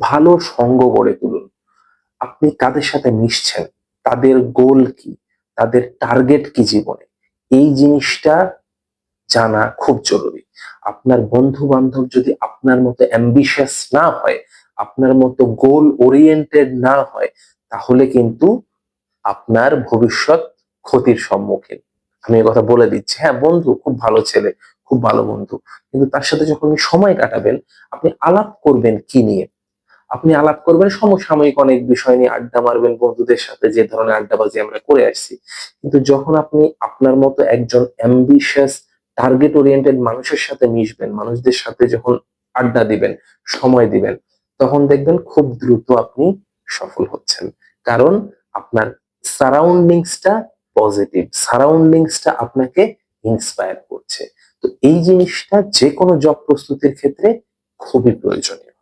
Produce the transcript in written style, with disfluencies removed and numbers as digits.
ভালো সঙ্গ গড়ে তুলুন। আপনি কাদের সাথে মিশছেন, তাদের গোল কি, তাদের টার্গেট কি জীবনে, এই জিনিসটা জানা খুব জরুরি। আপনার বন্ধু-বান্ধব যদি আপনার মতো অ্যাম্বিশাস না হয়, আপনার মতো গোল ওরিয়েন্টেড না হয়, তাহলে কিন্তু আপনার ভবিষ্যৎ ক্ষতির সম্মুখীন। আমি এ কথা বলে দিচ্ছি। হ্যাঁ, বন্ধু খুব ভালো ছেলে, খুব ভালো বন্ধু। কিন্তু তার সাথে যখন আপনি সময় কাটাবেন, আপনি আলাপ করবেন কি নিয়ে? আপনি আলাপ করবেন সমসাময়িক অনেক বিষয় নিয়ে আড্ডা মারবেন বন্ধুদের সাথে, যে ধরনের আড্ডাবাজি আমরা করে আসছি। কিন্তু যখন আপনি আপনার মতো একজন অ্যাম্বিশিয়াস টার্গেট ওরিয়েন্টেড মানুষের সাথে মিশবেন, মানুষদের সাথে যখন আড্ডা দিবেন, সময় দিবেন, তখন দেখবেন খুব দ্রুত আপনি সফল হচ্ছেন। কারণ আপনার সারাউন্ডিংসটা পজিটিভ, সারাউন্ডিংসটা আপনাকে ইন্সপায়ার করছে। তো এই জিনিসটা যেকোনো জব প্রস্তুতির ক্ষেত্রে খুবই প্রয়োজনীয়।